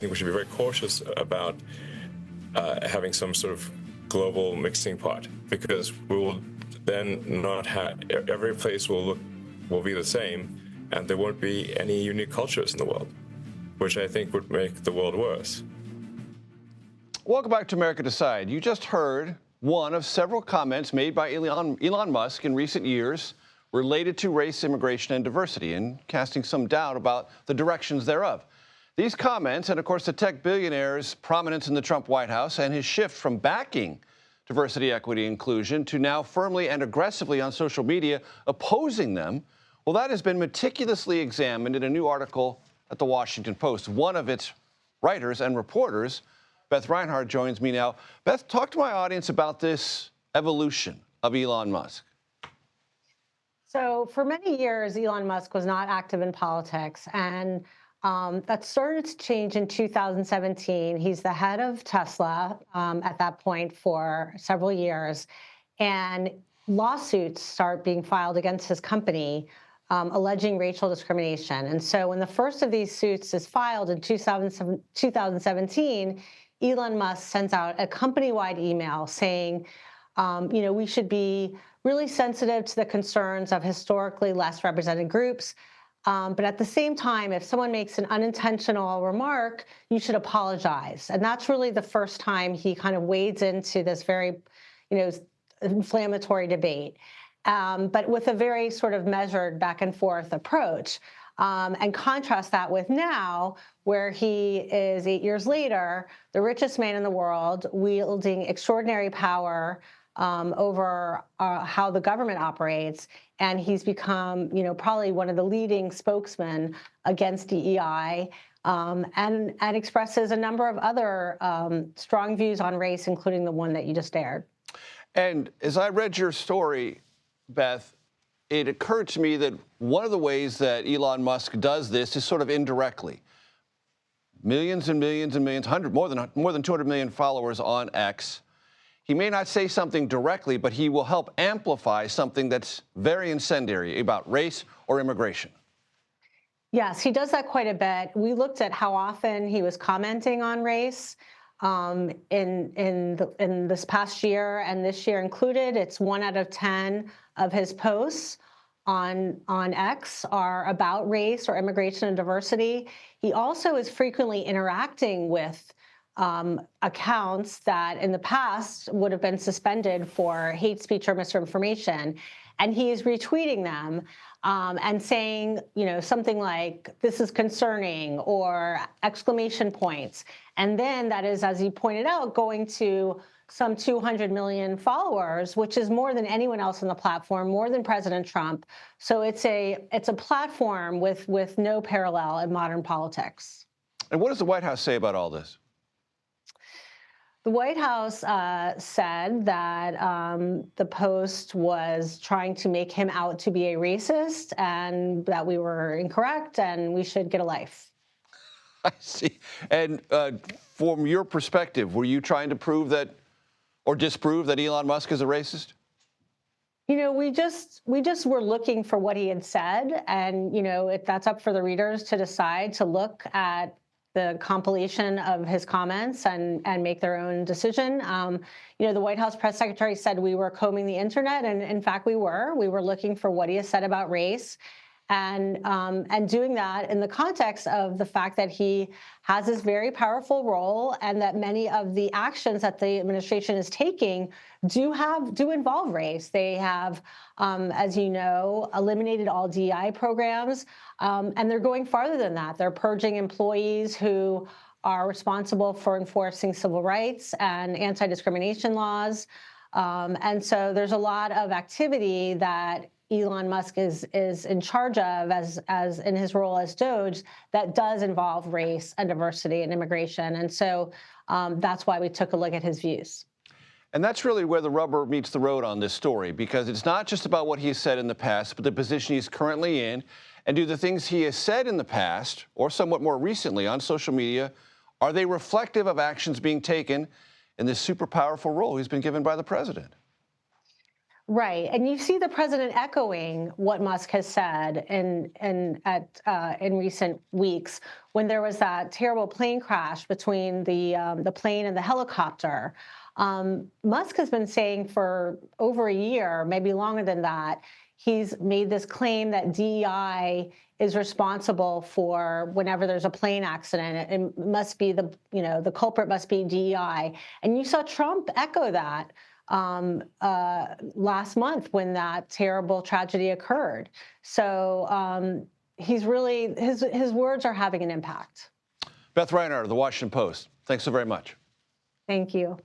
think we should be very cautious about having some sort of global mixing pot, because we will then not have, every place will be the same, and there won't be any unique cultures in the world, which I think would make the world worse. Welcome back to America Decide. You just heard one of several comments made by Elon Musk in recent years related to race, immigration, and diversity, and casting some doubt about the directions thereof. These comments, and of course the tech billionaire's prominence in the Trump White House and his shift from backing diversity, equity, inclusion to now firmly and aggressively on social media opposing them, well, that has been meticulously examined in a new article at the Washington Post. One of its writers and reporters, Beth Reinhard, joins me now. Beth, talk to my audience about this evolution of Elon Musk. So for many years, Elon Musk was not active in politics, and that started to change in 2017. He's the head of Tesla at that point for several years, and lawsuits start being filed against his company alleging racial discrimination. And so when the first of these suits is filed in 2017, Elon Musk sends out a company-wide email saying, we should be really sensitive to the concerns of historically less represented groups. But at the same time, if someone makes an unintentional remark, you should apologize. And that's really the first time he kind of wades into this very, inflammatory debate, but with a very sort of measured back and forth approach. And contrast that with now, where he is 8 years later, the richest man in the world, wielding extraordinary power over how the government operates, and he's become, probably one of the leading spokesmen against DEI, and expresses a number of other strong views on race, including the one that you just aired. And as I read your story, Beth, it occurred to me that one of the ways that Elon Musk does this is sort of indirectly. Millions and millions and millions, more than 200 million followers on X. He may not say something directly, but he will help amplify something that's very incendiary about race or immigration. Yes, he does that quite a bit. We looked at how often he was commenting on race in this past year, and this year included. It's 1 out of 10 of his posts on X are about race or immigration and diversity. He also is frequently interacting with accounts that in the past would have been suspended for hate speech or misinformation. And he is retweeting them and saying, something like, this is concerning, or exclamation points. And then that is, as he pointed out, going to some 200 million followers, which is more than anyone else on the platform, more than President Trump. So it's a platform with no parallel in modern politics. And what does the White House say about all this? The White House said that the Post was trying to make him out to be a racist, and that we were incorrect and we should get a life. I see. And from your perspective, were you trying to prove that or disprove that Elon Musk is a racist? We just were looking for what he had said, and that's up for the readers to decide, to look at the compilation of his comments and make their own decision. The White House press secretary said we were combing the internet, and in fact we were. We were looking for what he has said about race, and doing that in the context of the fact that he has this very powerful role, and that many of the actions that the administration is taking do involve race. They have, as you know, eliminated all DEI programs, and they're going farther than that. They're purging employees who are responsible for enforcing civil rights and anti-discrimination laws. And so there's a lot of activity that Elon Musk is in charge of as in his role as Doge that does involve race and diversity and immigration. And so that's why we took a look at his views. And that's really where the rubber meets the road on this story, because it's not just about what he has said in the past, but the position he's currently in, and do the things he has said in the past, or somewhat more recently on social media, are they reflective of actions being taken in this super powerful role he's been given by the president? Right, and you see the president echoing what Musk has said in recent weeks when there was that terrible plane crash between the plane and the helicopter. Musk has been saying for over a year, maybe longer than that, he's made this claim that DEI is responsible for whenever there's a plane accident. It must be the culprit must be DEI, and you saw Trump echo that last month when that terrible tragedy occurred. So he's really, his words are having an impact. Beth Reinhard of the Washington Post, thanks so very much. Thank you.